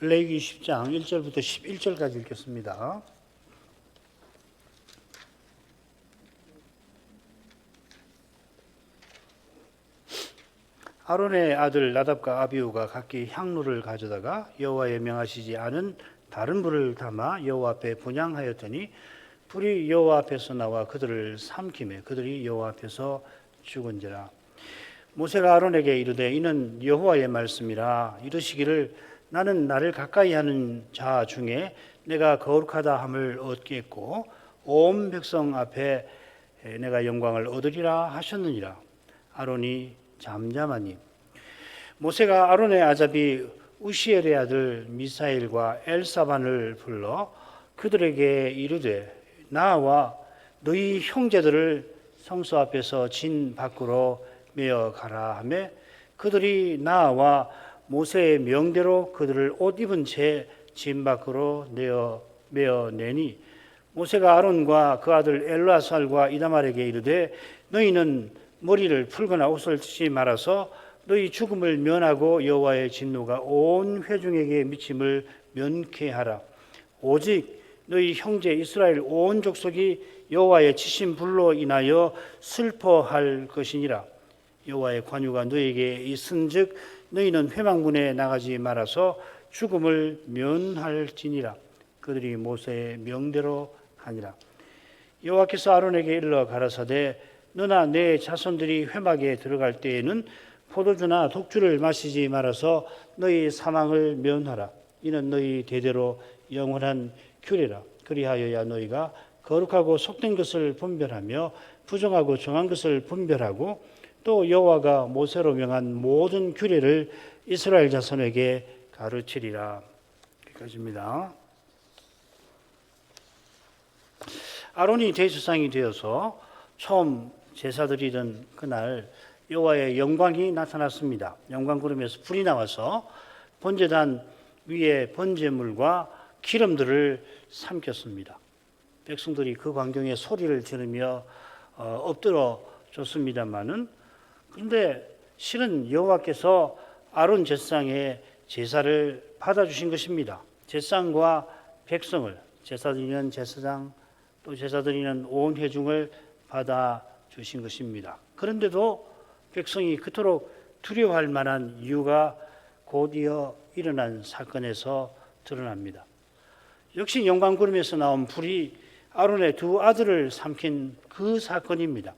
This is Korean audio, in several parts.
레위기 10장 1절부터 11절까지 읽겠습니다. 아론의 아들 나답과 아비후가 각기 향로를 가져다가 여호와의 명하시지 않은 다른 불을 담아 여호와 앞에 분향하였더니 불이 여호와 앞에서 나와 그들을 삼키매 그들이 여호와 앞에서 죽은지라. 모세가 아론에게 이르되 이는 여호와의 말씀이라. 이르시기를 나는 나를 가까이 하는 자 중에 내가 거룩하다 함을 얻겠고 온 백성 앞에 내가 영광을 얻으리라 하셨느니라. 아론이 잠잠하니 모세가 아론의 아잡이 우시엘의 아들 미사엘과 엘사반을 불러 그들에게 이르되 나와 너희 형제들을 성소 앞에서 진 밖으로 메어 가라 하며 그들이 나와 모세의 명대로 그들을 옷 입은 채 진 밖으로 메어 내니 모세가 아론과 그 아들 엘라살과 이다말에게 이르되 너희는 머리를 풀거나 옷을 찢지 말아서 너희 죽음을 면하고 여호와의 진노가 온 회중에게 미침을 면케하라. 오직 너희 형제 이스라엘 온 족속이 여호와의 치신 불로 인하여 슬퍼할 것이니라. 여호와의 관유가 너희에게 있은즉 너희는 회망문에 나가지 말아서 죽음을 면할지니라. 그들이 모세의 명대로 하니라. 여호와께서 아론에게 일러 가라사대 너나 내 자손들이 회막에 들어갈 때에는 포도주나 독주를 마시지 말아서 너희 사망을 면하라. 이는 너희 대대로 영원한 규례라. 그리하여야 너희가 거룩하고 속된 것을 분별하며 부정하고 정한 것을 분별하고 또 여호와가 모세로 명한 모든 규례를 이스라엘 자손에게 가르치리라. 여기까지입니다. 아론이 대제사장이 되어서 처음 제사드리던 그날 여호와의 영광이 나타났습니다. 영광 구름에서 불이 나와서 번제단 위에 번제물과 기름들을 삼켰습니다. 백성들이 그 광경에 소리를 지르며 엎드려 줬습니다마는 그런데 실은 여호와께서 아론 제사장의 제사를 받아주신 것입니다. 제사장과 백성을 제사드리는 제사장 또 제사드리는 온 회중을 받아주신 것입니다. 그런데도 백성이 그토록 두려워할 만한 이유가 곧이어 일어난 사건에서 드러납니다. 역시 영광구름에서 나온 불이 아론의 두 아들을 삼킨 그 사건입니다.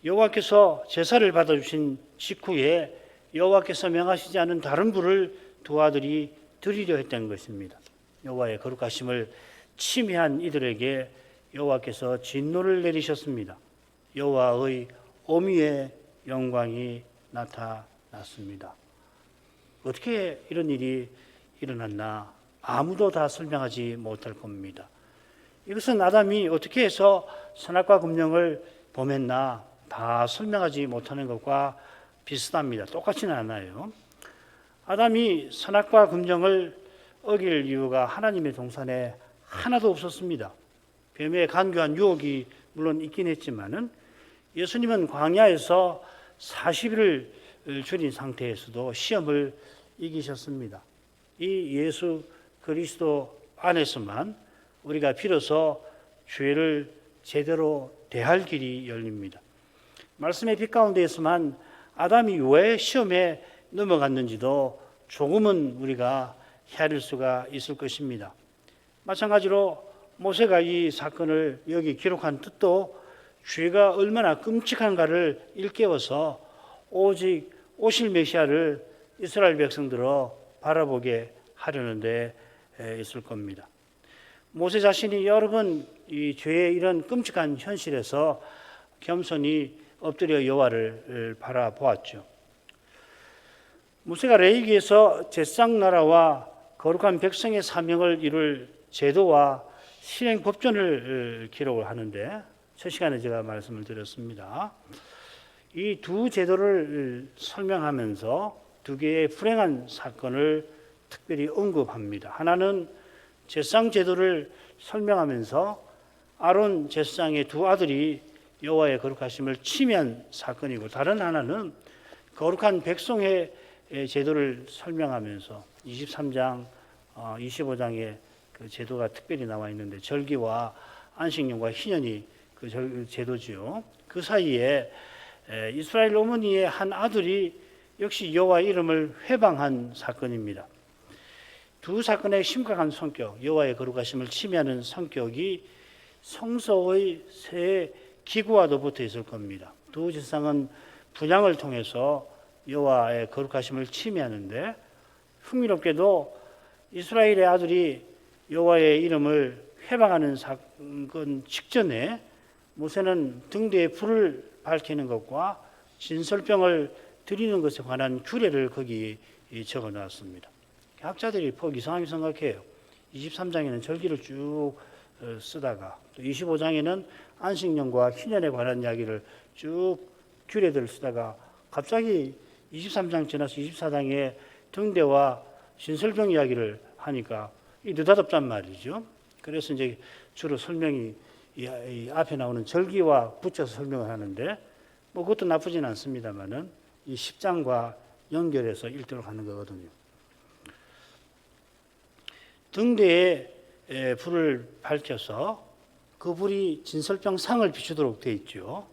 여호와께서 제사를 받아주신 직후에 여호와께서 명하시지 않은 다른 불을 두 아들이 드리려 했던 것입니다. 여호와의 거룩하심을 침해한 이들에게 여호와께서 진노를 내리셨습니다. 여호와의 어미의 영광이 나타났습니다. 어떻게 이런 일이 일어났나 아무도 다 설명하지 못할 겁니다. 이것은 아담이 어떻게 해서 선악과 금령을 범했나 다 설명하지 못하는 것과 비슷합니다. 똑같지는 않아요. 아담이 선악과 금령을 어길 이유가 하나님의 동산에 하나도 없었습니다. 뱀의 간교한 유혹이 물론 있긴 했지만은 예수님은 광야에서 40일을 줄인 상태에서도 시험을 이기셨습니다. 이 예수 그리스도 안에서만 우리가 비로소 죄를 제대로 대할 길이 열립니다. 말씀의 빛 가운데에서만 아담이 왜 시험에 넘어갔는지도 조금은 우리가 헤아릴 수가 있을 것입니다. 마찬가지로 모세가 이 사건을 여기 기록한 뜻도 죄가 얼마나 끔찍한가를 일깨워서 오직 오실 메시아를 이스라엘 백성들로 바라보게 하려는 데 있을 겁니다. 모세 자신이 여러 번 이 죄의 이런 끔찍한 현실에서 겸손히 엎드려 여호와를 바라보았죠. 모세가 레위기에서 제사장 나라와 거룩한 백성의 사명을 이룰 제도와 실행 법전을 기록을 하는데 첫 시간에 제가 말씀을 드렸습니다. 이 두 제도를 설명하면서 두 개의 불행한 사건을 특별히 언급합니다. 하나는 제사장 제도를 설명하면서 아론 제사장의 두 아들이 여호와의 거룩하심을 침해한 사건이고 다른 하나는 거룩한 백성의 제도를 설명하면서 23장, 25장에 그 제도가 특별히 나와 있는데 절기와 안식년과 희년이 그 제도지요. 그 사이에 이스라엘 어머니의 한 아들이 역시 여호와 이름을 회방한 사건입니다. 두 사건의 심각한 성격, 여호와의 거룩하심을 침해하는 성격이 성소의 새 기구와도 붙어 있을 겁니다. 두 제사장은 분향을 통해서 여호와의 거룩하심을 침해하는데 흥미롭게도 이스라엘의 아들이 여호와의 이름을 회방하는 사건 직전에 모세는 등대에 불을 밝히는 것과 진설병을 드리는 것에 관한 규례를 거기 적어 놨습니다. 학자들이 이상하게 생각해요. 23장에는 절기를 쭉 쓰다가 또 25장에는 안식년과 희년에 관한 이야기를 쭉 규례들을 쓰다가 갑자기 23장 지나서 24장에 등대와 진설병 이야기를 하니까 느닷없단 말이죠. 그래서 이제 주로 설명이 이 앞에 나오는 절기와 붙여서 설명을 하는데 뭐 그것도 나쁘진 않습니다만은 이 10장과 연결해서 읽도록 하는 거거든요. 등대에 불을 밝혀서 그 불이 진설병 상을 비추도록 되어 있죠.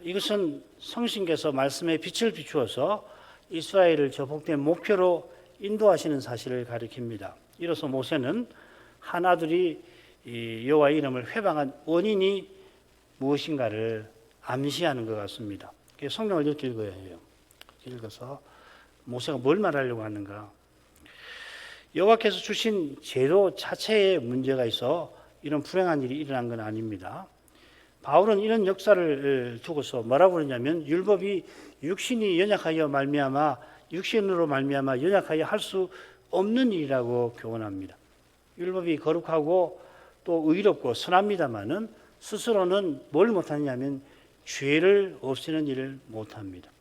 이것은 성신께서 말씀의 빛을 비추어서 이스라엘을 저 복된 목표로 인도하시는 사실을 가리킵니다. 이로써 모세는 한 아들이 여호와의 이름을 회방한 원인이 무엇인가를 암시하는 것 같습니다. 성경을 이렇게 읽어야 해요. 읽어서 모세가 뭘 말하려고 하는가. 여호와께서 주신 제도 자체에 문제가 있어 이런 불행한 일이 일어난 건 아닙니다. 바울은 이런 역사를 두고서 뭐라고 그러냐면 율법이 육신이 연약하여 말미암아 육신으로 말미암아 연약하여 할 수 없는 일이라고 교훈합니다. 율법이 거룩하고 또 의롭고 선합니다마는 스스로는 뭘 못하냐면 죄를 없애는 일을 못합니다.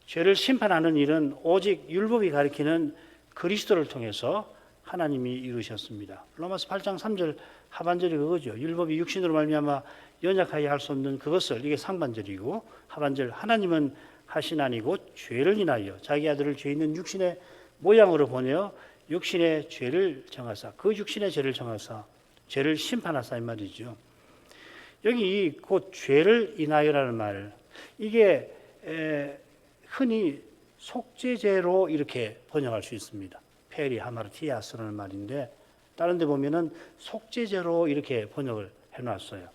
죄를 심판하는 일은 오직 율법이 가리키는 그리스도를 통해서 하나님이 이루셨습니다. 로마서 8장 3절 하반절이 그거죠. 율법이 육신으로 말미암아 연약하게 할 수 없는 그것을, 이게 상반절이고, 하반절 하나님은 하시나니 곧 죄를 인하여 자기 아들을 죄 있는 육신의 모양으로 보내어 육신의 죄를 정하사, 그 육신의 죄를 정하사 죄를 심판하사 이 말이죠. 여기 곧 죄를 인하여라는 말, 이게 흔히 속죄죄로 이렇게 번역할 수 있습니다. 페리 하마르티아스라는 말인데 다른 데 보면은 속죄죄로 이렇게 번역을 해놨어요.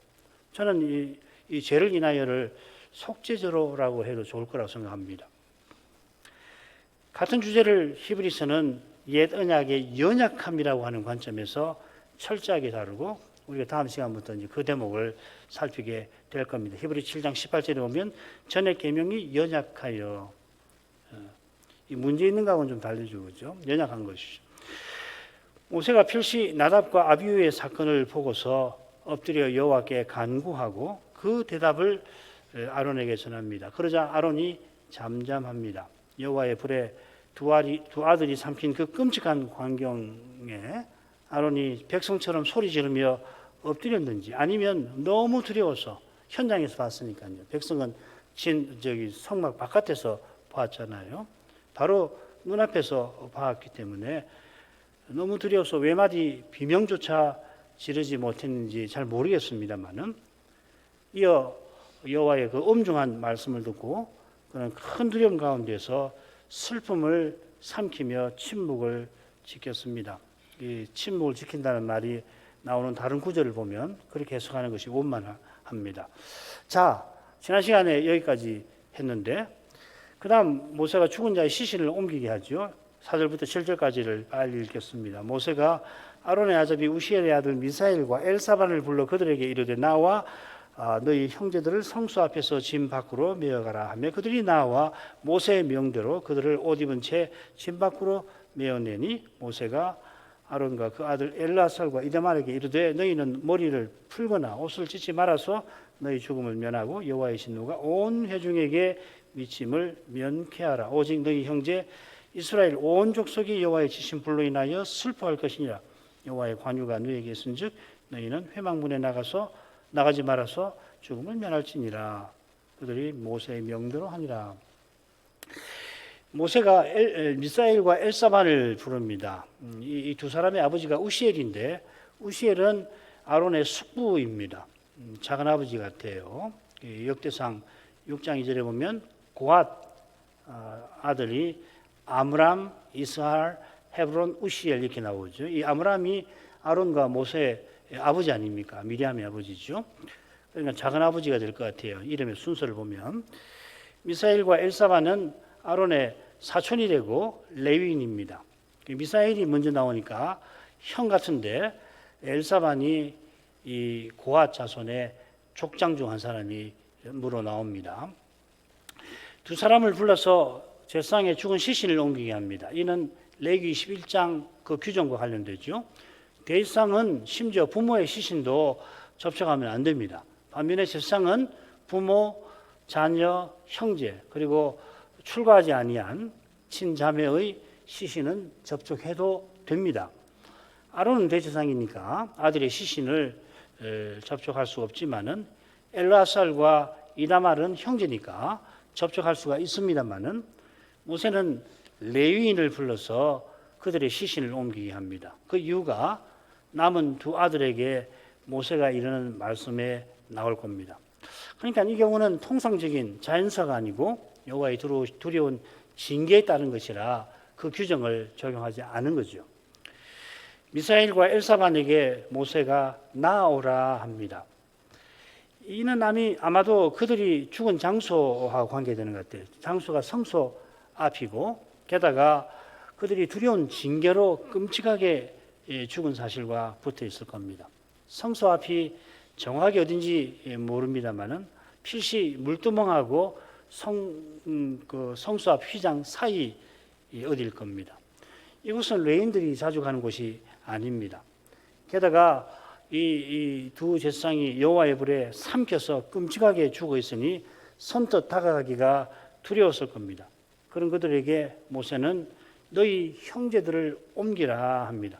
저는 이 죄를 인하여를 속죄죄로라고 해도 좋을 거라고 생각합니다. 같은 주제를 히브리서는 옛 언약의 연약함이라고 하는 관점에서 철저하게 다루고 우리가 다음 시간부터 이제 그 대목을 살피게 될 겁니다. 히브리 7장 18절에 보면 전에 계명이 연약하여, 이 문제 있는 거하고는 좀 달라지죠. 연약한 것이죠. 모세가 필시 나답과 아비후의 사건을 보고서 엎드려 여호와께 간구하고 그 대답을 아론에게 전합니다. 그러자 아론이 잠잠합니다. 여호와의 불에 두 아들이 삼킨 그 끔찍한 광경에 아론이 백성처럼 소리 지르며 엎드렸는지 아니면 너무 두려워서, 현장에서 봤으니까요. 백성은 성막 바깥에서 봤잖아요. 바로 눈앞에서 봤기 때문에 너무 두려워서 외마디 비명조차 지르지 못했는지 잘 모르겠습니다만은 이어 여호와의 그 엄중한 말씀을 듣고 그는 큰 두려움 가운데서 슬픔을 삼키며 침묵을 지켰습니다. 이 침묵을 지킨다는 말이 나오는 다른 구절을 보면 그렇게 해석하는 것이 원만합니다. 자, 지난 시간에 여기까지 했는데 그 다음 모세가 죽은 자의 시신을 옮기게 하죠. 4절부터 7절까지를 빨리 읽겠습니다. 모세가 아론의 아자비 우시엘의 아들 미사엘과 엘사반을 불러 그들에게 이르되 나와 너희 형제들을 성소 앞에서 짐 밖으로 메어가라 하며 그들이 나와 모세의 명대로 그들을 옷 입은 채 짐 밖으로 메어내니 모세가 아론과 그 아들 엘라살과 이다말에게 이르되 너희는 머리를 풀거나 옷을 찢지 말아서 너희 죽음을 면하고 여호와의 진노가 온 회중에게 미침을 면케하라. 오직 너희 형제 이스라엘 온 족속이 여호와의 지신 불로 인하여 슬퍼할 것이니라. 여호와의 관유가 너희에게 있은즉 너희는 회막문에 나가지 말아서 죽음을 면할지니라. 그들이 모세의 명대로 하니라. 모세가 미사엘과 엘사반을 부릅니다. 이 두 사람의 아버지가 우시엘인데 우시엘은 아론의 숙부입니다. 작은 아버지 같아요. 역대상 6장 2절에 보면 고앗 아들이 아므람, 이스할, 헤브론, 우시엘 이렇게 나오죠. 이 아므람이 아론과 모세의 아버지 아닙니까? 미리암의 아버지죠. 그러니까 작은 아버지가 될 것 같아요. 이름의 순서를 보면 미사엘과 엘사반은 아론의 사촌이 되고 레위인입니다. 미사엘이 먼저 나오니까 형 같은데 엘사반이 이 고앗 자손의 족장 중 한 사람이 물어 나옵니다. 두 사람을 불러서 제사장에 죽은 시신을 옮기게 합니다. 이는 레위기 21장 그 규정과 관련되죠. 대제사장은 심지어 부모의 시신도 접촉하면 안 됩니다. 반면에 제사장은 부모, 자녀, 형제 그리고 출가하지 아니한 친자매의 시신은 접촉해도 됩니다. 아론은 대제사장이니까 아들의 시신을 접촉할 수 없지만은 엘르아살과 이다말은 형제니까 접촉할 수가 있습니다만은 모세는 레위인을 불러서 그들의 시신을 옮기게 합니다. 그 이유가 남은 두 아들에게 모세가 이르는 말씀에 나올 겁니다. 그러니까 이 경우는 통상적인 자연사가 아니고 여호와의 두려운 징계에 따른 것이라 그 규정을 적용하지 않은 거죠. 미사엘과 엘사반에게 모세가 나아오라 합니다. 이는 아마도 그들이 죽은 장소와 관계되는 것 같아요. 장소가 성소 앞이고 게다가 그들이 두려운 징계로 끔찍하게 죽은 사실과 붙어 있을 겁니다. 성소 앞이 정확히 어딘지 모릅니다만은 필시 물두멍하고 성소 앞 휘장 사이 어디일 겁니다. 이곳은 레인들이 자주 가는 곳이 아닙니다. 게다가 이 두 제사장이 여호와의 불에 삼켜서 끔찍하게 죽어 있으니 선뜻 다가가기가 두려웠을 겁니다. 그런 그들에게 모세는 너희 형제들을 옮기라 합니다.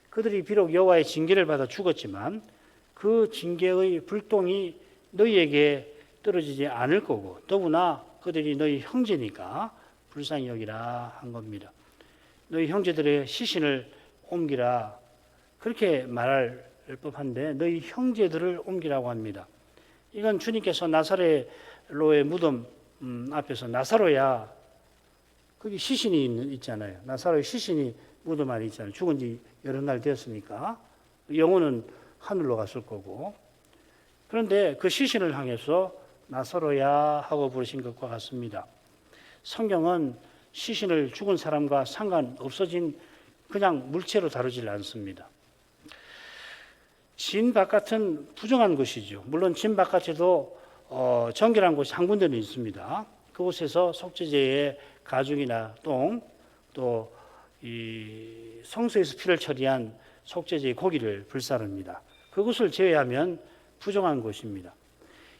그들이 비록 여호와의 징계를 받아 죽었지만 그 징계의 불똥이 너희에게 떨어지지 않을 거고 더구나 그들이 너희 형제니까 불쌍히 여기라 한 겁니다. 너희 형제들의 시신을 옮기라 그렇게 말할 법한데 너희 형제들을 옮기라고 합니다. 이건 주님께서 나사렛로의 무덤 앞에서 나사로야 거기 시신이 있잖아요. 나사로의 시신이 무덤 안에 있잖아요. 죽은 지 여러 날 되었으니까 영혼은 하늘로 갔을 거고 그런데 그 시신을 향해서 나사로야 하고 부르신 것과 같습니다. 성경은 시신을 죽은 사람과 상관없어진 그냥 물체로 다루질 않습니다. 진 바깥은 부정한 곳이죠. 물론 진 바깥에도 정결한 곳이 한 군데는 있습니다. 그곳에서 속죄제의 가죽이나 똥, 또 이 성소에서 피를 처리한 속죄제의 고기를 불사릅니다. 그것을 제외하면 부정한 곳입니다.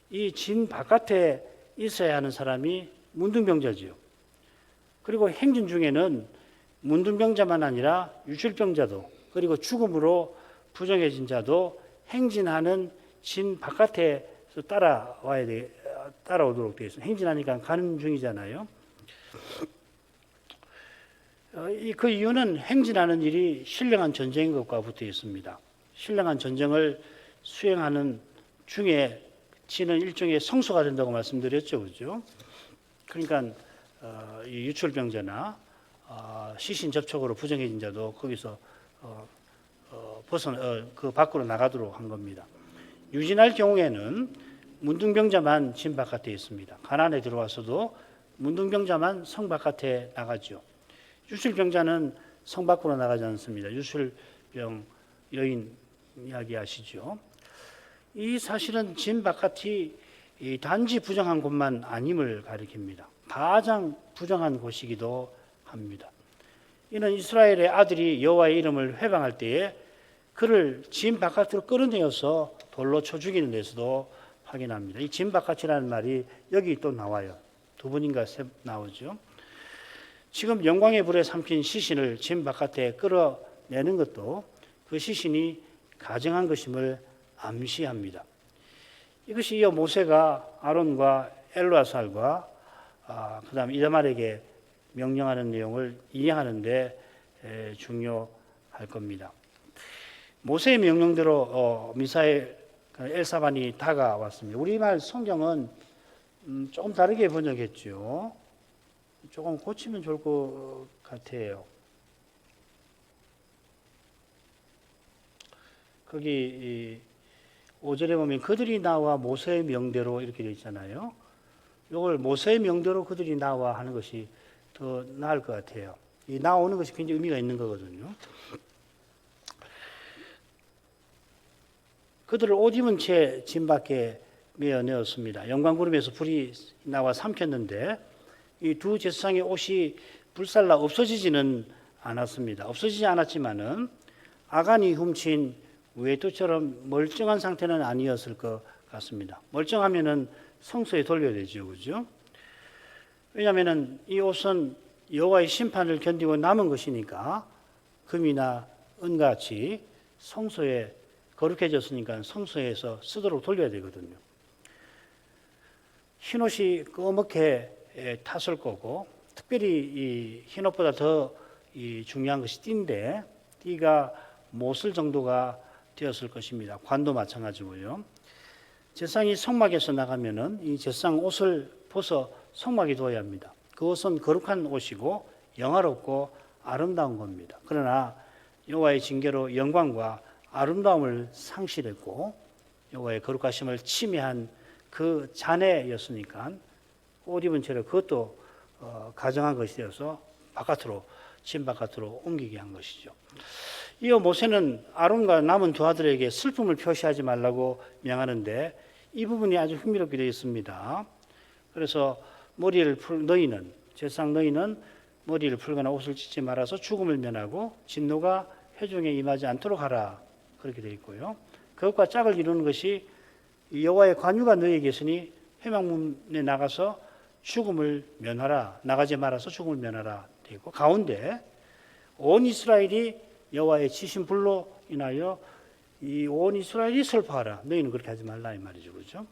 이 진 바깥에 있어야 하는 사람이 문둥병자지요. 그리고 행진 중에는 문둥병자만 아니라 유출병자도 그리고 죽음으로 부정해진 자도 행진하는 진 바깥에서 따라오도록 되어 있습니다. 행진하니까 가는 중이잖아요. 그 이유는 행진하는 일이 신령한 전쟁인 것과 붙어 있습니다. 신령한 전쟁을 수행하는 중에 진은 일종의 성소가 된다고 말씀드렸죠, 그렇죠? 그러니까 이 유출병자나 시신 접촉으로 부정해진 자도 거기서 그 밖으로 나가도록 한 겁니다. 유진할 경우에는 문둥병자만 진 바깥에 있습니다. 가나안에 들어와서도 문둥병자만 성 바깥에 나가죠. 유술병자는 성 밖으로 나가지 않습니다. 유술병 여인 이야기 아시죠? 이 사실은 진 바깥이 단지 부정한 곳만 아님을 가리킵니다. 가장 부정한 곳이기도 합니다. 이는 이스라엘의 아들이 여호와의 이름을 회방할 때에 그를 진 바깥으로 끌어내어서 돌로 쳐 죽이는 데서도 확인합니다. 이 진 바깥이라는 말이 여기 또 나와요. 두 번인가 나오죠. 지금 영광의 불에 삼킨 시신을 진 바깥에 끌어내는 것도 그 시신이 가증한 것임을 암시합니다. 이것이 이어 모세가 아론과 엘르아살과 그다음 이다말에게 명령하는 내용을 이해하는데 중요할 겁니다. 모세의 명령대로 미사엘 엘사반이 다가왔습니다. 우리말 성경은 조금 다르게 번역했죠. 조금 고치면 좋을 것 같아요. 거기 5절에 보면 그들이 나와 모세의 명대로 이렇게 되어 있잖아요. 이걸 모세의 명대로 그들이 나와 하는 것이 더 나을 것 같아요. 이 나오는 것이 굉장히 의미가 있는 거거든요. 그들을 옷 입은 채 진 밖에 메어 내었습니다. 영광구름에서 불이 나와 삼켰는데 이 두 제사장의 옷이 불살라 없어지지는 않았습니다. 없어지지 않았지만은 아간이 훔친 외투처럼 멀쩡한 상태는 아니었을 것 같습니다. 멀쩡하면은 성소에 돌려야 되죠, 그죠? 왜냐하면은 이 옷은 여호와의 심판을 견디고 남은 것이니까 금이나 은같이 성소에 거룩해졌으니까 성소에서 쓰도록 돌려야 되거든요. 흰옷이 꺼멓게 탔을 거고, 특별히 이 흰옷보다 더 중요한 것이 띠인데, 띠가 못을 정도가 되었을 것입니다. 관도 마찬가지고요. 제사장이 성막에서 나가면은 이 제사장 옷을 벗어 성막에 두어야 합니다. 그 옷은 거룩한 옷이고 영화롭고 아름다운 겁니다. 그러나 여호와의 징계로 영광과 아름다움을 상실했고 여호와의 거룩하심을 침해한 그 잔해였으니까 옷 입은 채로 그것도 가정한 것이 되어서 바깥으로 진 바깥으로 옮기게 한 것이죠. 이어 모세는 아론과 남은 두 아들에게 슬픔을 표시하지 말라고 명하는데 이 부분이 아주 흥미롭게 되어 있습니다. 그래서 너희는 제사장 너희는 머리를 풀거나 옷을 찢지 말아서 죽음을 면하고 진노가 회중에 임하지 않도록 하라. 그렇게 되어 있고요. 그것과 짝을 이루는 것이 여호와의 관유가 너희에게 있으니 회막문에 나가서 죽음을 면하라. 나가지 말아서 죽음을 면하라. 되어 있고 가운데 온 이스라엘이 여호와의 치신 불로 인하여 이 온 이스라엘이 슬퍼하라. 너희는 그렇게 하지 말라 이 말이죠, 그렇죠?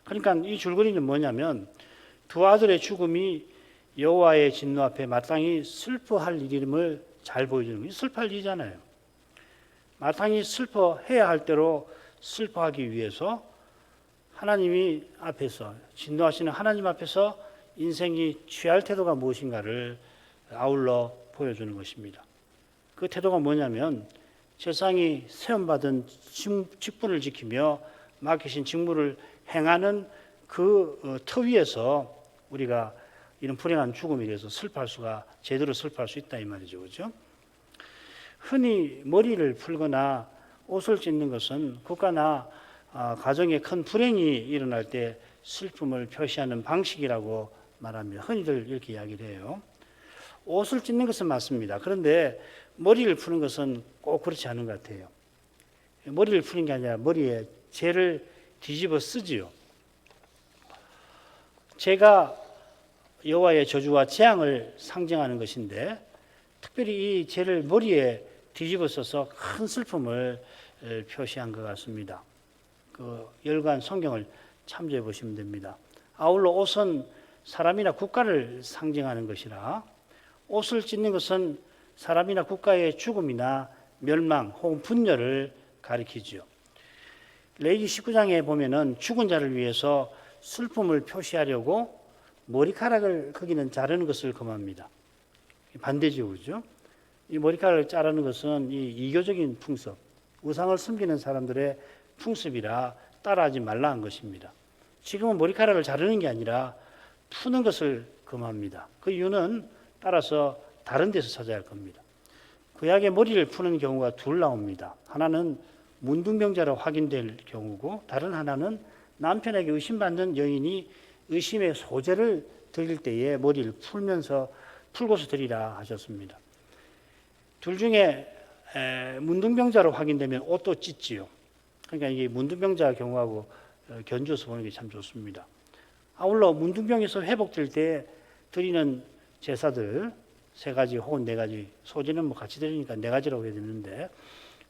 그러니까 이 줄거리는 뭐냐면 두 아들의 죽음이 여호와의 진노 앞에 마땅히 슬퍼할 일임을 잘 보여주는 거예요. 슬퍼할 일이잖아요. 마땅히 슬퍼해야 할 대로 슬퍼하기 위해서 하나님이 앞에서 진노하시는 하나님 앞에서 인생이 취할 태도가 무엇인가를 아울러 보여주는 것입니다. 그 태도가 뭐냐면 제사장이 세움받은 직분을 지키며 맡기신 직무를 행하는 그 터 위에서 우리가 이런 불행한 죽음에 대해서 슬퍼할 수가 제대로 슬퍼할 수 있다 이 말이죠, 그렇죠? 흔히 머리를 풀거나 옷을 찢는 것은 국가나 가정에 큰 불행이 일어날 때 슬픔을 표시하는 방식이라고 말합니다. 흔히들 이렇게 이야기를 해요. 옷을 찢는 것은 맞습니다. 그런데 머리를 푸는 것은 꼭 그렇지 않은 것 같아요. 머리를 푸는 게 아니라 머리에 재를 뒤집어 쓰지요. 재가 여호와의 저주와 재앙을 상징하는 것인데 특별히 이 재를 머리에 뒤집어 써서 큰 슬픔을 표시한 것 같습니다. 그 열간 성경을 참조해 보시면 됩니다. 아울러 옷은 사람이나 국가를 상징하는 것이라 옷을 찢는 것은 사람이나 국가의 죽음이나 멸망 혹은 분열을 가리키죠. 레위기 19장에 보면은 죽은 자를 위해서 슬픔을 표시하려고 머리카락을 거기는 자르는 것을 금합니다. 반대죠, 그죠? 이 머리카락을 자르는 것은 이 이교적인 풍습, 우상을 숨기는 사람들의 풍습이라 따라하지 말라 한 것입니다. 지금은 머리카락을 자르는 게 아니라 푸는 것을 금합니다. 그 이유는 따라서 다른 데서 찾아야 할 겁니다. 구약의 머리를 푸는 경우가 둘 나옵니다. 하나는 문둥병자로 확인될 경우고 다른 하나는 남편에게 의심받는 여인이 의심의 소재를 드릴 때에 머리를 풀고서 드리라 하셨습니다. 둘 중에 문둥병자로 확인되면 옷도 찢지요. 그러니까 이게 문둥병자 경우하고 견주어서 보는 게 참 좋습니다. 아울러 문둥병에서 회복될 때 드리는 제사들 3가지 혹은 4가지, 소제는 뭐 같이 드리니까 4가지라고 해야 되는데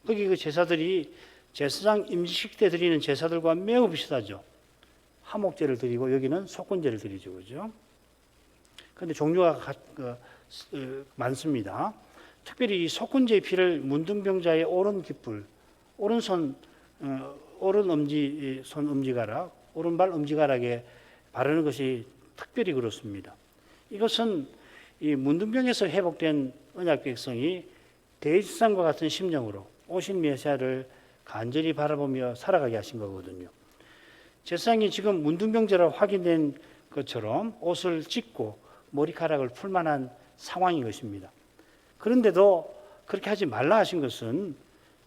거기 그 제사들이 제사장 임시식 때 드리는 제사들과 매우 비슷하죠. 화목제를 드리고 여기는 속건제를 드리죠, 그죠? 그런데 종류가 많습니다. 특별히 이 속건제의 피를 문둥병자의 오른 깃불, 오른손, 오른 엄지, 손 엄지가락, 오른발 엄지가락에 바르는 것이 특별히 그렇습니다. 이것은 이 문둥병에서 회복된 언약 백성이 대지상과 같은 심정으로 오신 메시아를 간절히 바라보며 살아가게 하신 거거든요. 제사장이 지금 문둥병자로 확인된 것처럼 옷을 찢고 머리카락을 풀 만한 상황인 것입니다. 그런데도 그렇게 하지 말라 하신 것은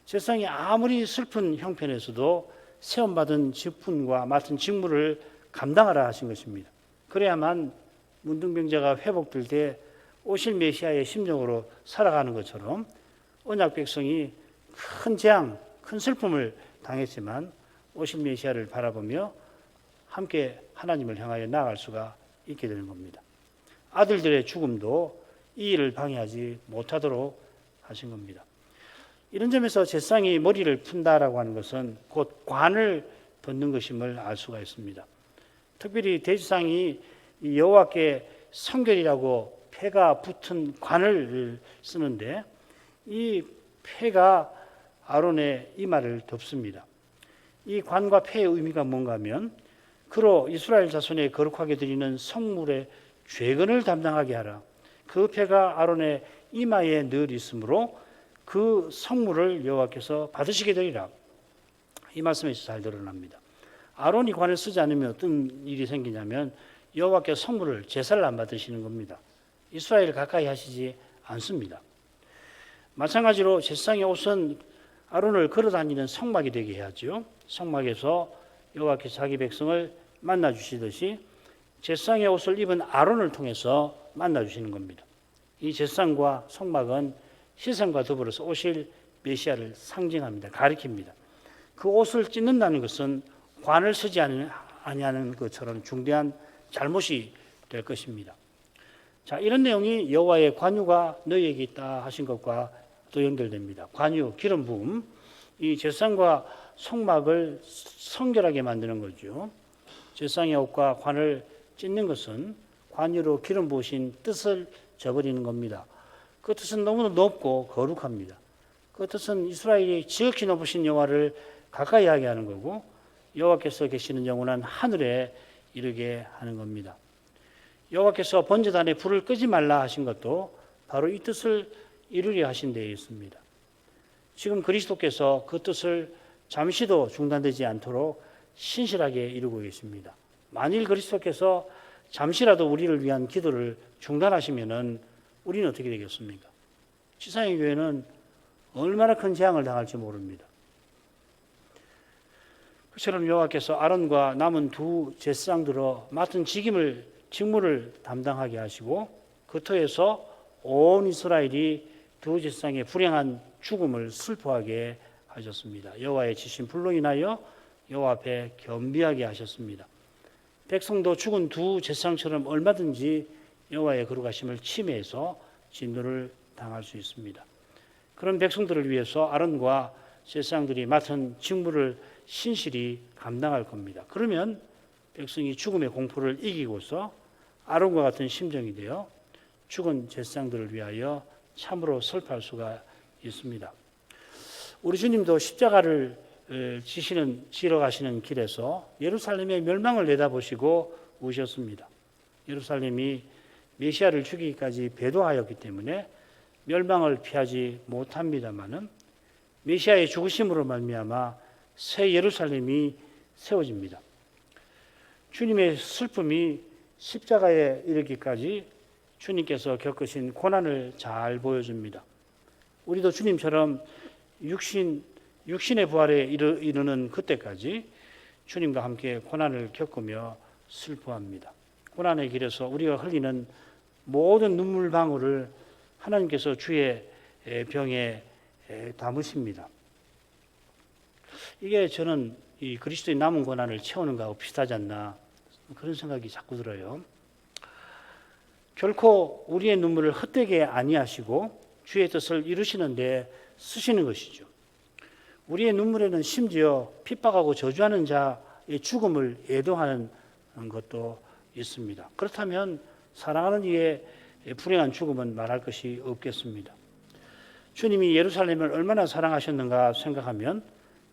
제사장이 아무리 슬픈 형편에서도 세움받은 직분과 맡은 직무를 감당하라 하신 것입니다. 그래야만 문둥병자가 회복될 때 오실 메시아의 심정으로 살아가는 것처럼 언약 백성이 큰 재앙, 큰 슬픔을 당했지만 오실 메시아를 바라보며 함께 하나님을 향하여 나아갈 수가 있게 되는 겁니다. 아들들의 죽음도 이 일을 방해하지 못하도록 하신 겁니다. 이런 점에서 제사장이 머리를 푼다라고 하는 것은 곧 관을 벗는 것임을 알 수가 있습니다. 특별히 대제사장이 여호와께 성결이라고 패가 붙은 관을 쓰는데 이 패가 아론의 이마를 덮습니다. 이 관과 패의 의미가 뭔가 하면 그로 이스라엘 자손의 거룩하게 드리는 성물의 죄근을 담당하게 하라. 그 패가 아론의 이마에 늘 있으므로 그 성물을 여호와께서 받으시게 되리라. 이 말씀에서 잘 드러납니다. 아론이 관을 쓰지 않으면 어떤 일이 생기냐면 여호와께서 성물을 제사를 안 받으시는 겁니다. 이스라엘을 가까이 하시지 않습니다. 마찬가지로 제사장의 옷은 아론을 걸어다니는 성막이 되게 해야죠. 성막에서 여호와께서 자기 백성을 만나 주시듯이 제사장의 옷을 입은 아론을 통해서 만나 주시는 겁니다. 이 제사장과 성막은 시선과 더불어서 오실 메시아를 상징합니다. 가리킵니다. 그 옷을 찢는다는 것은 관을 쓰지 아니하는 것처럼 중대한 잘못이 될 것입니다. 자, 이런 내용이 여호와의 관유가 너희에게 있다 하신 것과 또 연결됩니다. 관유, 기름 부음, 이 제사장과 성막을 성결하게 만드는 거죠. 제사장의 옷과 관을 찢는 것은 관유로 기름 부으신 뜻을 저버리는 겁니다. 그 뜻은 너무나 높고 거룩합니다. 그 뜻은 이스라엘이 지극히 높으신 여호와를 가까이 하게 하는 거고 여호와께서 계시는 영원한 하늘에 이르게 하는 겁니다. 여호와께서 번제단에 불을 끄지 말라 하신 것도 바로 이 뜻을 이루려 하신 데에 있습니다. 지금 그리스도께서 그 뜻을 잠시도 중단되지 않도록 신실하게 이루고 계십니다. 만일 그리스도께서 잠시라도 우리를 위한 기도를 중단하시면은 우리는 어떻게 되겠습니까? 지상의 교회는 얼마나 큰 재앙을 당할지 모릅니다. 그처럼 여호와께서 아론과 남은 두 제사장들로 맡은 직무를 담당하게 하시고 그 터에서 온 이스라엘이 두 제사장의 불행한 죽음을 슬퍼하게 하셨습니다. 여호와의 지신 불로 인하여 여호와 앞에 겸비하게 하셨습니다. 백성도 죽은 두 제사장처럼 얼마든지 여호와의 거룩하심을 침해해서 진노를 당할 수 있습니다. 그런 백성들을 위해서 아론과 제사장들이 맡은 직무를 신실히 감당할 겁니다. 그러면 백성이 죽음의 공포를 이기고서 아론과 같은 심정이 되어 죽은 제사장들을 위하여 참으로 슬퍼할 수가 있습니다. 우리 주님도 십자가를 지러 가시는 길에서 예루살렘의 멸망을 내다보시고 우셨습니다. 예루살렘이 메시아를 죽이기까지 배도하였기 때문에 멸망을 피하지 못합니다마는 메시아의 죽으심으로 말미암아 새 예루살렘이 세워집니다. 주님의 슬픔이 십자가에 이르기까지 주님께서 겪으신 고난을 잘 보여줍니다. 우리도 주님처럼 육신의 부활에 이르는 그때까지 주님과 함께 고난을 겪으며 슬퍼합니다. 고난의 길에서 우리가 흘리는 모든 눈물 방울을 하나님께서 주의 병에 담으십니다. 이게 저는 이 그리스도의 남은 고난을 채우는 것하고 비슷하지 않나 그런 생각이 자꾸 들어요. 결코 우리의 눈물을 헛되게 아니하시고 주의 뜻을 이루시는 데 쓰시는 것이죠. 우리의 눈물에는 심지어 핍박하고 저주하는 자의 죽음을 애도하는 것도 있습니다. 그렇다면 사랑하는 이의 불행한 죽음은 말할 것이 없겠습니다. 주님이 예루살렘을 얼마나 사랑하셨는가 생각하면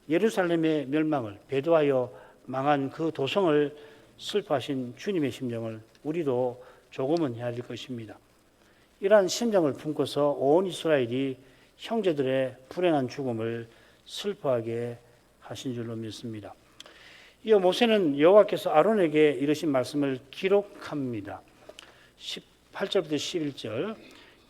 예루살렘의 멸망을 배도하여 망한 그 도성을 슬퍼하신 주님의 심정을 우리도 조금은 헤아릴 것입니다. 이러한 심정을 품고서 온 이스라엘이 형제들의 불행한 죽음을 슬퍼하게 하신 줄로 믿습니다. 이어 모세는 여호와께서 아론에게 이르신 말씀을 기록합니다. 18절부터 11절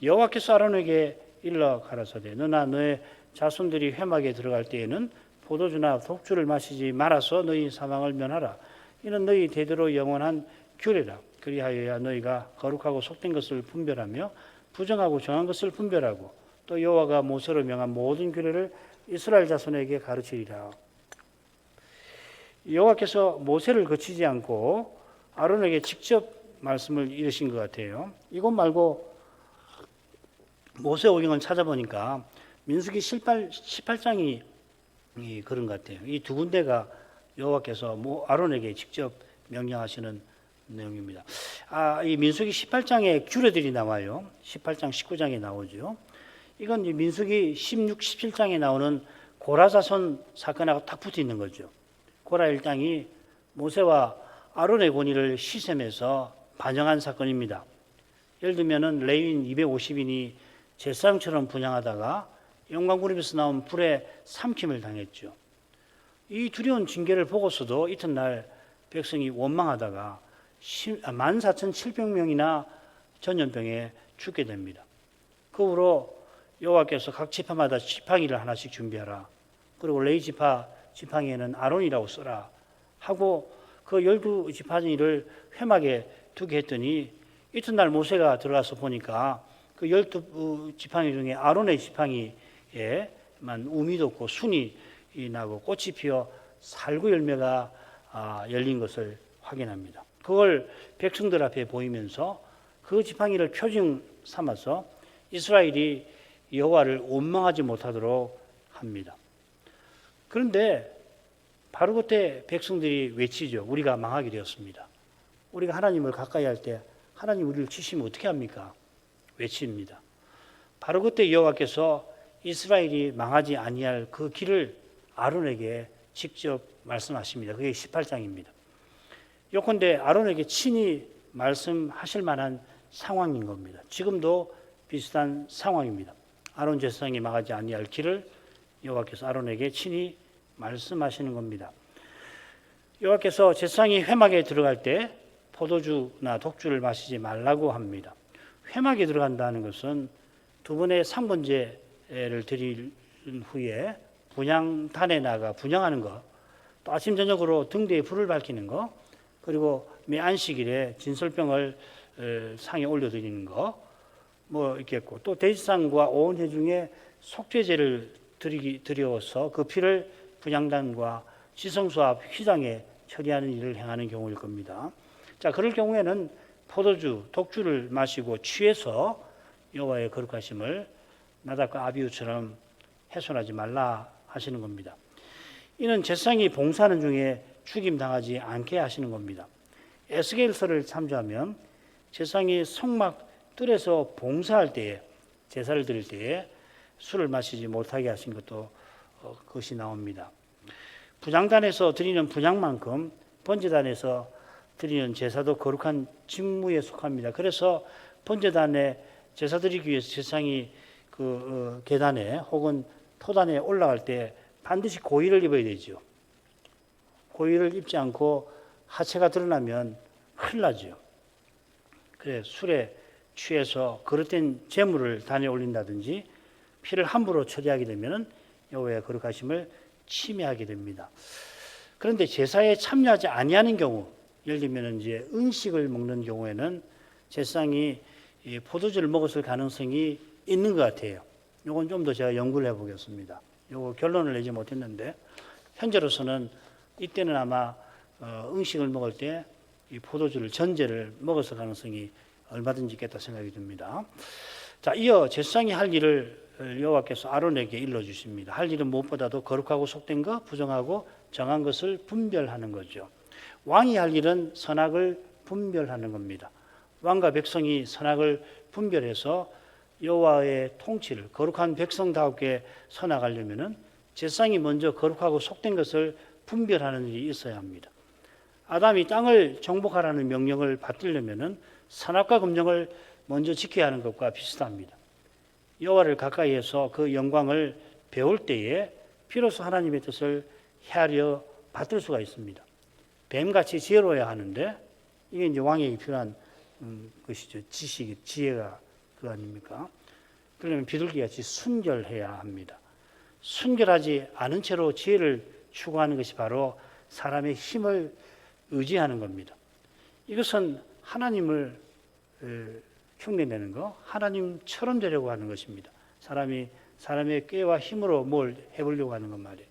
여호와께서 아론에게 일러 가라사대 너나 너의 자손들이 회막에 들어갈 때에는 포도주나 독주를 마시지 말아서 너희 사망을 면하라. 이는 너희 대대로 영원한 규례라. 그리하여야 너희가 거룩하고 속된 것을 분별하며 부정하고 정한 것을 분별하고 또 여호와가 모세로 명한 모든 규례를 이스라엘 자손에게 가르치리라. 여호와께서 모세를 거치지 않고 아론에게 직접 말씀을 이르신 것 같아요. 이것 말고 모세오경을 찾아보니까 민수기 18장이 그런 것 같아요. 이 두 군데가 여호와께서 아론에게 직접 명령하시는 내용입니다. 이 민수기 18장에 규례들이 나와요. 18장, 19장에 나오죠. 이건 민수기 16, 17장에 나오는 고라 자손 사건하고 딱 붙어 있는 거죠. 고라 일당이 모세와 아론의 권위를 시샘에서 반영한 사건입니다. 예를 들면은 레위인 250인이 제사장처럼 분향하다가 영광그룹에서 나온 불에 삼킴을 당했죠. 이 두려운 징계를 보고서도 이튿날 백성이 원망하다가 14,700명이나 전염병에 죽게 됩니다. 그 후로 여호와께서 각 지파마다 지팡이를 하나씩 준비하라. 그리고 레위 지파 지팡이에는 아론이라고 써라 하고 그 12지팡이를 회막에 두게 했더니 이튿날 모세가 들어가서 보니까 그 12지팡이 중에 아론의 지팡이에만 우미 돋고 순이 나고 꽃이 피어 살구 열매가 열린 것을 확인합니다. 그걸 백성들 앞에 보이면서 그 지팡이를 표징 삼아서 이스라엘이 여호와를 원망하지 못하도록 합니다. 그런데 바로 그때 백성들이 외치죠. 우리가 망하게 되었습니다. 우리가 하나님을 가까이 할 때 하나님 우리를 치시면 어떻게 합니까? 외칩니다. 바로 그때 여호와께서 이스라엘이 망하지 아니할 그 길을 아론에게 직접 말씀하십니다. 그게 18장입니다. 요컨대 아론에게 친히 말씀하실 만한 상황인 겁니다. 지금도 비슷한 상황입니다. 아론 제사장이 망하지 아니할 길을 여호와께서 아론에게 친히 말씀하시는 겁니다. 여호와께서 제사장이 회막에 들어갈 때 포도주나 독주를 마시지 말라고 합니다. 회막에 들어간다는 것은 두 번의 상번제를 드린 후에 분향단에 나가 분향하는 것, 또 아침 저녁으로 등대에 불을 밝히는 것, 그리고 매 안식일에 진설병을 상에 올려드리는 것, 있겠고, 또 대지상과 온 회중에 속죄제를 드려서 그 피를 분향단과 지성소 앞 휘장에 처리하는 일을 행하는 경우일 겁니다. 자, 그럴 경우에는 포도주, 독주를 마시고 취해서 여호와의 거룩하심을 나답과 아비후처럼 훼손하지 말라 하시는 겁니다. 이는 제사장이 봉사하는 중에 죽임 당하지 않게 하시는 겁니다. 에스겔서를 참조하면 제사장이 성막 뜰에서 봉사할 때에 제사를 드릴 때에 술을 마시지 못하게 하신 것도 그것이 나옵니다. 분향단에서 드리는 분향만큼 번제단에서 드리는 제사도 거룩한 직무에 속합니다. 그래서 번제단에 제사 드리기 위해서 제사장이 그 계단에 혹은 토단에 올라갈 때 반드시 고의를 입어야 되죠. 고의를 입지 않고 하체가 드러나면 큰일 나죠. 그래 술에 취해서 그릇된 재물을 단에 올린다든지 피를 함부로 처리하게 되면 여호와의 거룩하심을 침해하게 됩니다. 그런데 제사에 참여하지 아니하는 경우, 예를 들면 이제 음식을 먹는 경우에는 제사장이 포도주를 먹었을 가능성이 있는 것 같아요. 이건 좀 더 제가 연구를 해보겠습니다. 이거 결론을 내지 못했는데 현재로서는 이때는 아마 음식을 먹을 때 이 포도주를 전제를 먹었을 가능성이 얼마든지 있겠다 생각이 듭니다. 자, 이어 제사장이 할 일을 여호와께서 아론에게 일러 주십니다. 할 일은 무엇보다도 거룩하고 속된 것, 부정하고 정한 것을 분별하는 거죠. 왕이 할 일은 선악을 분별하는 겁니다. 왕과 백성이 선악을 분별해서 여호와의 통치를 거룩한 백성다우게 서나가려면은 제사장이 먼저 거룩하고 속된 것을 분별하는 일이 있어야 합니다. 아담이 땅을 정복하라는 명령을 받들려면은 선악과 금령을 먼저 지켜야 하는 것과 비슷합니다. 여호와를 가까이해서 그 영광을 배울 때에 비로소 하나님의 뜻을 헤아려 받들 수가 있습니다. 뱀같이 지혜로워야 하는데 이게 이제 왕에게 필요한 것이죠. 지식이 지혜가 그 아닙니까? 그러면 비둘기같이 순결해야 합니다. 순결하지 않은 채로 지혜를 추구하는 것이 바로 사람의 힘을 의지하는 겁니다. 이것은 하나님을 흉내내는 거, 하나님처럼 되려고 하는 것입니다. 사람의 꾀와 힘으로 뭘 해보려고 하는 것 말이에요.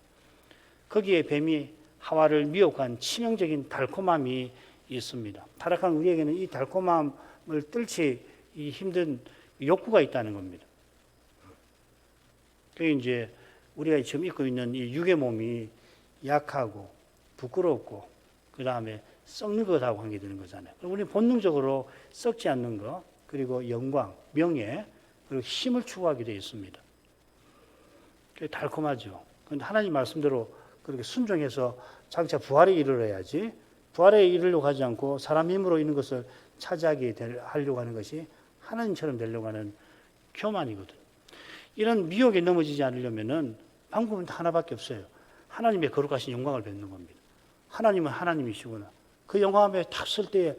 거기에 뱀이 하와를 미혹한 치명적인 달콤함이 있습니다. 타락한 우리에게는 이 달콤함을 뚫지 힘든 욕구가 있다는 겁니다. 그게 이제 우리가 지금 입고 있는 이 육의 몸이 약하고 부끄럽고 그 다음에 썩는 것하고 관계되는 거잖아요. 우리는 본능적으로 썩지 않는 것, 그리고 영광, 명예, 그리고 힘을 추구하게 되어 있습니다. 그게 달콤하죠. 그런데 하나님 말씀대로 그렇게 순종해서 장차 부활에 이르러야지, 부활에 이르려고 하지 않고 사람 힘으로 있는 것을 차지하게 하려고 하는 것이 하나님처럼 되려고 하는 교만이거든요. 이런 미혹에 넘어지지 않으려면 방법은 하나밖에 없어요. 하나님의 거룩하신 영광을 뵙는 겁니다. 하나님은 하나님이시구나. 그 영광 앞에 탁 설 때에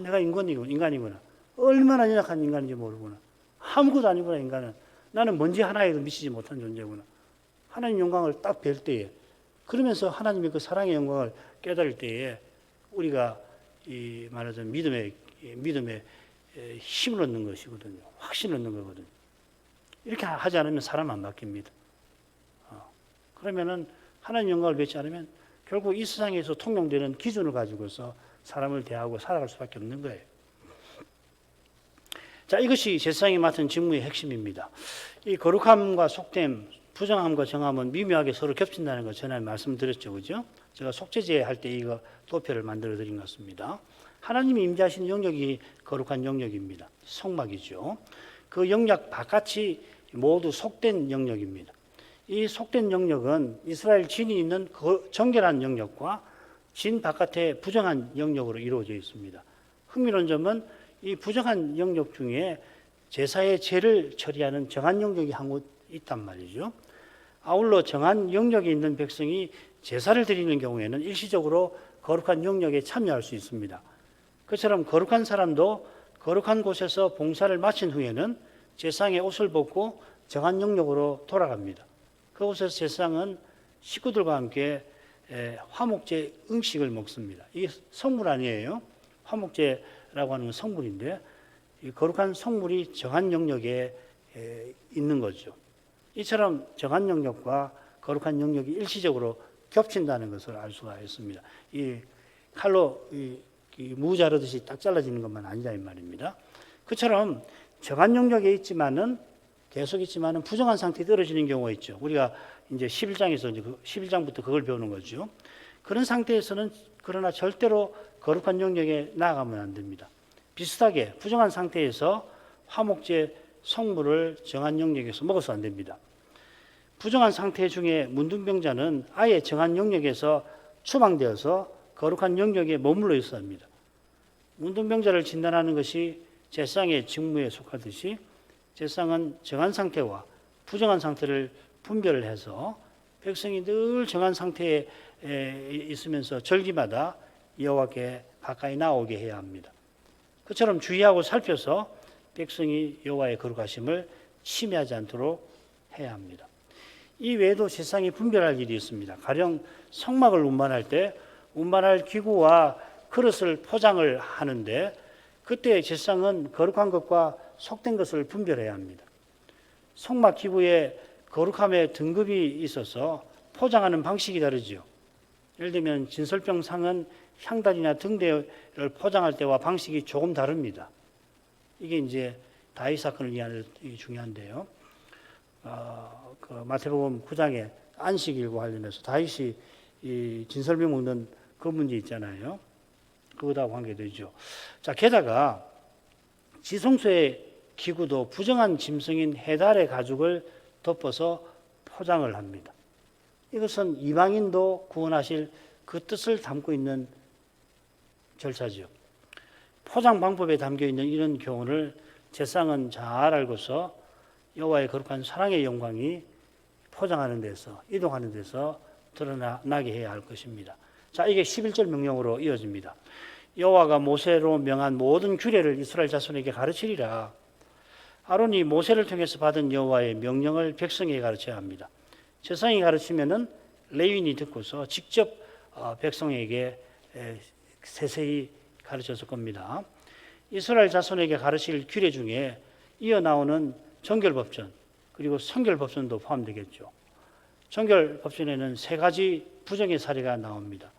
내가 인간이구나. 얼마나 연약한 인간인지 모르구나. 아무것도 아니구나 인간은. 나는 먼지 하나에도 미치지 못한 존재구나. 하나님 영광을 딱 뵐 때에 그러면서 하나님의 그 사랑의 영광을 깨달을 때에 우리가 이 말하자면 믿음의 힘을 얻는 것이거든요. 확신을 얻는 거거든요. 이렇게 하지 않으면 사람 안 바뀝니다. 그러면은 하나님 영광을 뵙지 않으면 결국 이 세상에서 통용되는 기준을 가지고서 사람을 대하고 살아갈 수밖에 없는 거예요. 자, 이것이 제사장이 맡은 직무의 핵심입니다. 이 거룩함과 속됨, 부정함과 정함은 미묘하게 서로 겹친다는 거 전에 말씀드렸죠, 그죠? 제가 속죄제 할 때 이거 도표를 만들어 드린 것 같습니다. 하나님이 임재하신 영역이 거룩한 영역입니다. 성막이죠. 그 영역 바깥이 모두 속된 영역입니다. 이 속된 영역은 이스라엘 진이 있는 정결한 영역과 진 바깥의 부정한 영역으로 이루어져 있습니다. 흥미로운 점은 이 부정한 영역 중에 제사의 죄를 처리하는 정한 영역이 한 곳 있단 말이죠. 아울러 정한 영역에 있는 백성이 제사를 드리는 경우에는 일시적으로 거룩한 영역에 참여할 수 있습니다. 그처럼 거룩한 사람도 거룩한 곳에서 봉사를 마친 후에는 제사장의 옷을 벗고 정한 영역으로 돌아갑니다. 그곳에서 제사장은 식구들과 함께 화목제 음식을 먹습니다. 이게 성물 아니에요. 화목제라고 하는 건 성물인데 이 거룩한 성물이 정한 영역에 있는 거죠. 이처럼 정한 영역과 거룩한 영역이 일시적으로 겹친다는 것을 알 수가 있습니다. 이 칼로 이 무 자르듯이 딱 잘라지는 것만 아니다 이 말입니다. 그처럼 정한 영역에 있지만은 계속 있지만은 부정한 상태에 떨어지는 경우가 있죠. 우리가 이제 11장에서 이제 11장부터 그걸 배우는 거죠. 그런 상태에서는 그러나 절대로 거룩한 영역에 나아가면 안 됩니다. 비슷하게 부정한 상태에서 화목제 성물을 정한 영역에서 먹어서 안 됩니다. 부정한 상태 중에 문둥병자는 아예 정한 영역에서 추방되어서 거룩한 영역에 머물러 있어야 합니다. 문둥병자를 진단하는 것이 제사장의 직무에 속하듯이 제사장은 정한 상태와 부정한 상태를 분별을 해서 백성이 늘 정한 상태에 있으면서 절기마다 여호와께 가까이 나오게 해야 합니다. 그처럼 주의하고 살펴서 백성이 여호와의 거룩하심을 침해하지 않도록 해야 합니다. 이 외에도 제사장이 분별할 일이 있습니다. 가령 성막을 운반할 때 운반할 기구와 그릇을 포장을 하는데 그때 제사장은 거룩한 것과 속된 것을 분별해야 합니다. 성막 기구에 거룩함의 등급이 있어서 포장하는 방식이 다르죠. 예를 들면 진설병 상은 향단이나 등대를 포장할 때와 방식이 조금 다릅니다. 이게 이제 다윗 사건을 이해하는 게 중요한데요. 그 마태복음 9장에 안식일과 관련해서 다윗이 이 진설병 먹는 그 문제 있잖아요. 그거하고 관계되죠. 자, 게다가 지성소의 기구도 부정한 짐승인 해달의 가죽을 덮어서 포장을 합니다. 이것은 이방인도 구원하실 그 뜻을 담고 있는 절차죠. 포장 방법에 담겨 있는 이런 교훈을 제사장은 잘 알고서 여호와의 거룩한 사랑의 영광이 포장하는 데서, 이동하는 데서 드러나게 해야 할 것입니다. 자, 이게 11절 명령으로 이어집니다. 여호와가 모세로 명한 모든 규례를 이스라엘 자손에게 가르치리라. 아론이 모세를 통해서 받은 여호와의 명령을 백성에게 가르쳐야 합니다. 제사장이 가르치면은 레위인이 듣고서 직접 백성에게 세세히 가르쳤을 겁니다. 이스라엘 자손에게 가르칠 규례 중에 이어 나오는 정결법전 그리고 성결법전도 포함되겠죠. 정결법전에는 세 가지 부정의 사례가 나옵니다.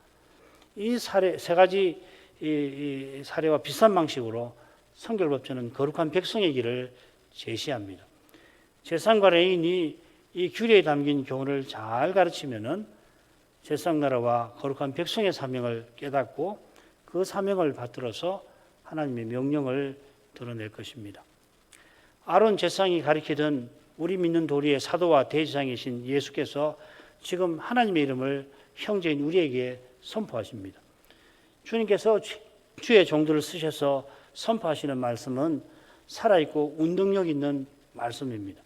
이 사례 세 가지 이 사례와 비슷한 방식으로 성결법전은 거룩한 백성의 길을 제시합니다. 제사장과 레위인이 이 규례에 담긴 교훈을 잘 가르치면은 제사장 나라와 거룩한 백성의 사명을 깨닫고 그 사명을 받들어서 하나님의 명령을 드러낼 것입니다. 아론 제사장이 가르치던 우리 믿는 도리의 사도와 대제사장이신 예수께서 지금 하나님의 이름을 형제인 우리에게 선포하십니다. 주님께서 주의 종들을 쓰셔서 선포하시는 말씀은 살아있고 운동력 있는 말씀입니다.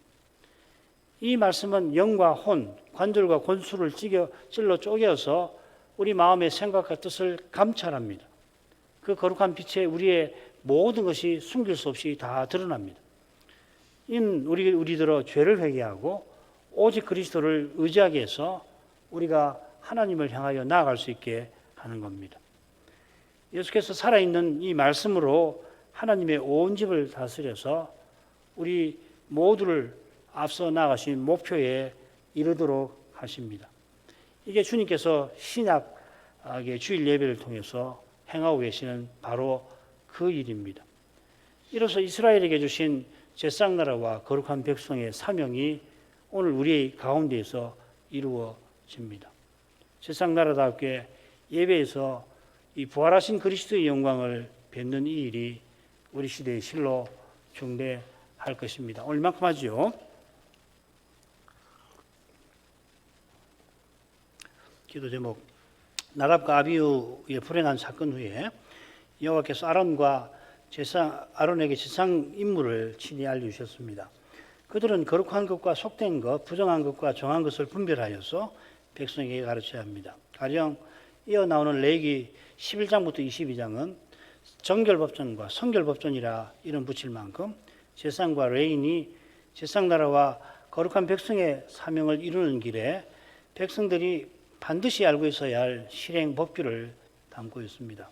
이 말씀은 영과 혼, 관절과 골수를 찔러 쪼개어서 우리 마음의 생각과 뜻을 감찰합니다. 그 거룩한 빛에 우리의 모든 것이 숨길 수 없이 다 드러납니다. 이는 우리들어 죄를 회개하고 오직 그리스도를 의지하게 해서 우리가 하나님을 향하여 나아갈 수 있게 하는 겁니다. 예수께서 살아있는 이 말씀으로 하나님의 온 집을 다스려서 우리 모두를 앞서 나아가신 목표에 이르도록 하십니다. 이게 주님께서 신약의 주일 예배를 통해서 행하고 계시는 바로 그 일입니다. 이로써 이스라엘에게 주신 제사장 나라와 거룩한 백성의 사명이 오늘 우리 가운데에서 이루어집니다. 제사장 나라답게 예배에서 이 부활하신 그리스도의 영광을 뵙는 이 일이 우리 시대의 실로 중대할 것입니다. 오늘 이만큼 하죠. 기도 제목, 나답과 아비후의 불행한 사건 후에 여호와께서 아론에게 제사장 임무를 친히 알려주셨습니다. 그들은 거룩한 것과 속된 것, 부정한 것과 정한 것을 분별하여서 백성에게 가르쳐야 합니다. 가령 이어 나오는 레위기 11장부터 22장은 정결법전과 성결법전이라 이름 붙일 만큼 제사장과 레위인이 제사장 나라와 거룩한 백성의 사명을 이루는 길에 백성들이 반드시 알고 있어야 할 실행 법규를 담고 있습니다.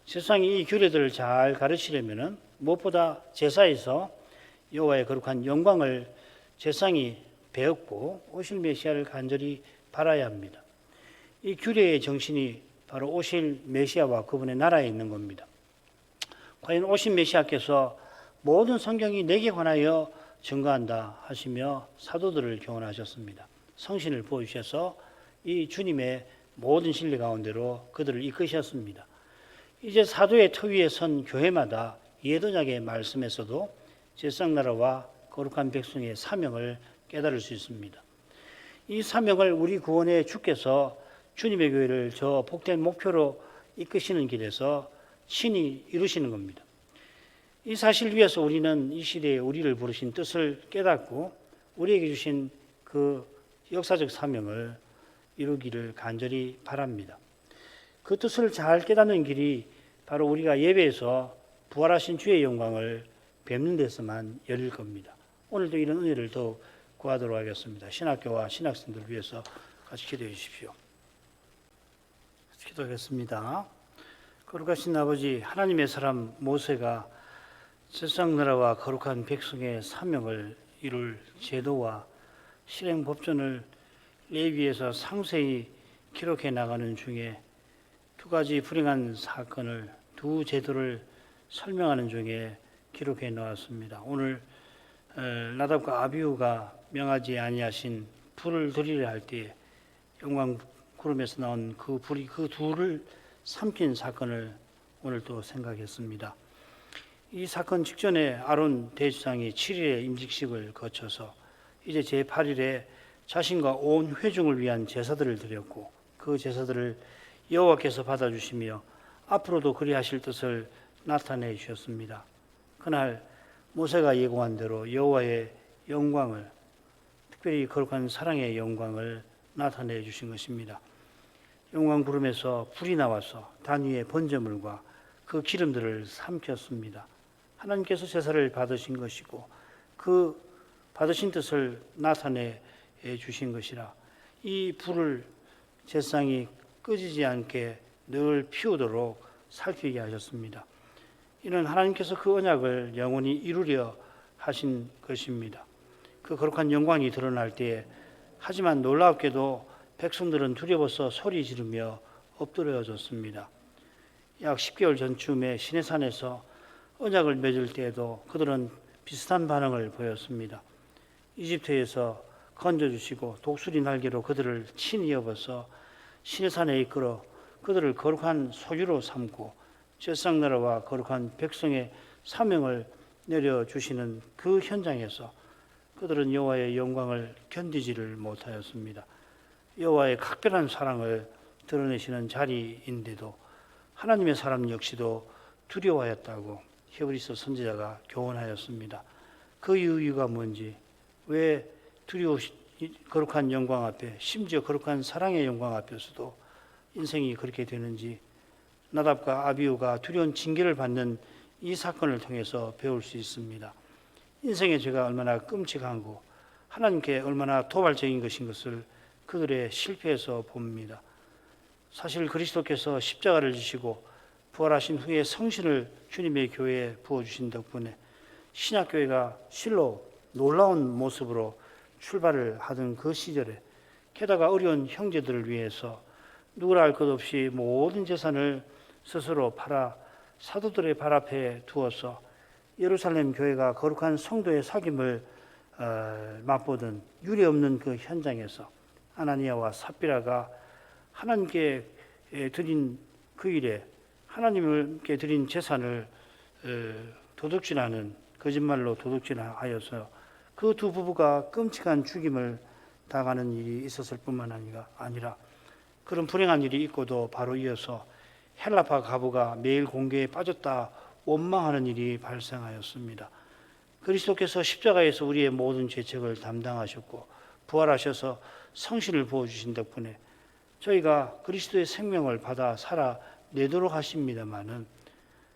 제사장이 이 규례들을 잘 가르치려면 무엇보다 제사에서 여호와의 거룩한 영광을 제사장이 배웠고 오실 메시아를 간절히 바라야 합니다. 이 규례의 정신이 바로 오실 메시아와 그분의 나라에 있는 겁니다. 과연 오신 메시아께서 모든 성경이 내게 관하여 증거한다 하시며 사도들을 교훈하셨습니다. 성신을 보여주셔서 이 주님의 모든 진리 가운데로 그들을 이끄셨습니다. 이제 사도의 터 위에 선 교회마다 예언약의 말씀에서도 제사장 나라와 거룩한 백성의 사명을 깨달을 수 있습니다. 이 사명을 우리 구원의 주께서 주님의 교회를 저 복된 목표로 이끄시는 길에서 친히 이루시는 겁니다. 이 사실 위에서 우리는 이 시대에 우리를 부르신 뜻을 깨닫고 우리에게 주신 그 역사적 사명을 이루기를 간절히 바랍니다. 그 뜻을 잘 깨닫는 길이 바로 우리가 예배에서 부활하신 주의 영광을 뵙는 데서만 열릴 겁니다. 오늘도 이런 은혜를 더욱 구하도록 하겠습니다. 신학교와 신학생들을 위해서 같이 기도해 주십시오. 기도하겠습니다. 거룩하신 아버지, 하나님의 사람 모세가 제사장 나라와 거룩한 백성의 사명을 이룰 제도와 실행 법전을 레위기에서 상세히 기록해 나가는 중에 두 가지 불행한 사건을, 두 제도를 설명하는 중에 기록해 놓았습니다. 오늘 나답과 아비후가 명하지 아니하신 불을 드리려 할 때 영광 구름에서 나온 그 불이 그 둘을 삼킨 사건을 오늘 또 생각했습니다. 이 사건 직전에 아론 대제사장이 7일의 임직식을 거쳐서 이제 제8일에 자신과 온 회중을 위한 제사들을 드렸고 그 제사들을 여호와께서 받아주시며 앞으로도 그리하실 뜻을 나타내 주셨습니다. 그날 모세가 예고한 대로 여호와의 영광을, 특별히 거룩한 사랑의 영광을 나타내 주신 것입니다. 영광 구름에서 불이 나와서 단 위에 번제물과 그 기름들을 삼켰습니다. 하나님께서 제사를 받으신 것이고 그 받으신 뜻을 나타내 주신 것이라 이 불을 제사장이 꺼지지 않게 늘 피우도록 살피게 하셨습니다. 이는 하나님께서 그 언약을 영원히 이루려 하신 것입니다. 그 거룩한 영광이 드러날 때에 하지만 놀랍게도 백성들은 두려워서 소리 지르며 엎드려졌습니다. 약 10개월 전쯤에 시내산에서 언약을 맺을 때에도 그들은 비슷한 반응을 보였습니다. 이집트에서 건져주시고 독수리 날개로 그들을 친히 업어서 시내산에 이끌어 그들을 거룩한 소유로 삼고 제사장나라와 거룩한 백성의 사명을 내려주시는 그 현장에서 그들은 여호와의 영광을 견디지를 못하였습니다. 여호와의 각별한 사랑을 드러내시는 자리인데도 하나님의 사람 역시도 두려워하였다고 히브리서 선지자가 교훈하였습니다. 그 이유가 뭔지, 왜 거룩한 영광 앞에, 심지어 거룩한 사랑의 영광 앞에서도 인생이 그렇게 되는지 나답과 아비후가 두려운 징계를 받는 이 사건을 통해서 배울 수 있습니다. 인생의 죄가 얼마나 끔찍하고 하나님께 얼마나 도발적인 것인 것을 그들의 실패에서 봅니다. 사실 그리스도께서 십자가를 지시고 부활하신 후에 성신을 주님의 교회에 부어주신 덕분에 신약교회가 실로 놀라운 모습으로 출발을 하던 그 시절에 게다가 어려운 형제들을 위해서 누구라 할 것 없이 모든 재산을 스스로 팔아 사도들의 발 앞에 두어서 예루살렘 교회가 거룩한 성도의 사귐을 맛보던 유례없는 그 현장에서 아나니아와 삽비라가 하나님께 드린 그 일에 하나님께 드린 재산을 도둑질하는, 거짓말로 도둑질하여서 그 두 부부가 끔찍한 죽임을 당하는 일이 있었을 뿐만 아니라 그런 불행한 일이 있고도 바로 이어서 헬라파 가부가 매일 공개에 빠졌다 원망하는 일이 발생하였습니다. 그리스도께서 십자가에서 우리의 모든 죄책을 담당하셨고 부활하셔서 성신을 부어주신 덕분에 저희가 그리스도의 생명을 받아 살아내도록 하십니다마는,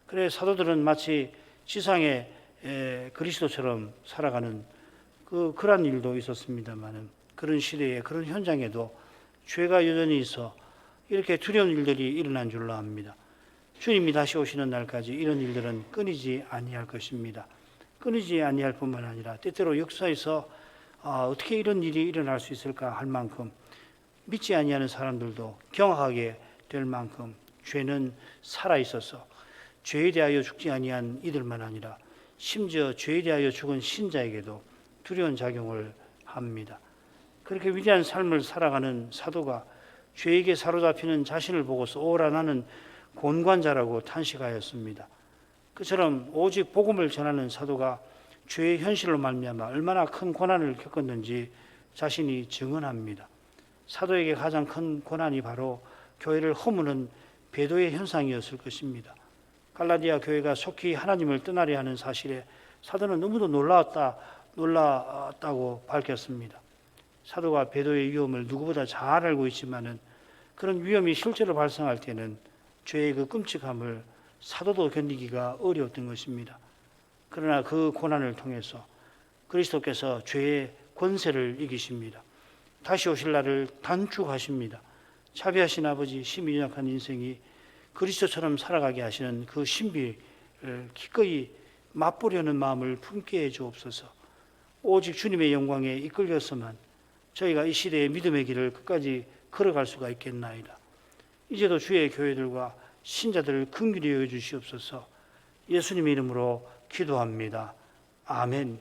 그래 사도들은 마치 지상의 그리스도처럼 살아가는 그러한 일도 있었습니다마는, 그런 시대에 그런 현장에도 죄가 여전히 있어 이렇게 두려운 일들이 일어난 줄로 압니다. 주님이 다시 오시는 날까지 이런 일들은 끊이지 아니할 것입니다. 끊이지 아니할 뿐만 아니라 때때로 역사에서 어떻게 이런 일이 일어날 수 있을까 할 만큼 믿지 아니하는 사람들도 경악하게 될 만큼 죄는 살아있어서 죄에 대하여 죽지 아니한 이들만 아니라 심지어 죄에 대하여 죽은 신자에게도 두려운 작용을 합니다. 그렇게 위대한 삶을 살아가는 사도가 죄에게 사로잡히는 자신을 보고서 오라 나는 곤관자라고 탄식하였습니다. 그처럼 오직 복음을 전하는 사도가 죄의 현실로 말미암아 얼마나 큰 고난을 겪었는지 자신이 증언합니다. 사도에게 가장 큰 고난이 바로 교회를 허무는 배도의 현상이었을 것입니다. 갈라디아 교회가 속히 하나님을 떠나려 하는 사실에 사도는 너무도 놀랐다고 밝혔습니다. 사도가 배도의 위험을 누구보다 잘 알고 있지만은 그런 위험이 실제로 발생할 때는 죄의 그 끔찍함을 사도도 견디기가 어려웠던 것입니다. 그러나 그 고난을 통해서 그리스도께서 죄의 권세를 이기십니다. 다시 오실 날을 단축하십니다. 자비하신 아버지, 심히 연약한 인생이 그리스도처럼 살아가게 하시는 그 신비를 기꺼이 맛보려는 마음을 품게 해 주옵소서. 오직 주님의 영광에 이끌려서만 저희가 이 시대의 믿음의 길을 끝까지 걸어갈 수가 있겠나이다. 이제도 주의 교회들과 신자들을 긍휼히 여겨 주시옵소서. 예수님의 이름으로 기도합니다. 아멘.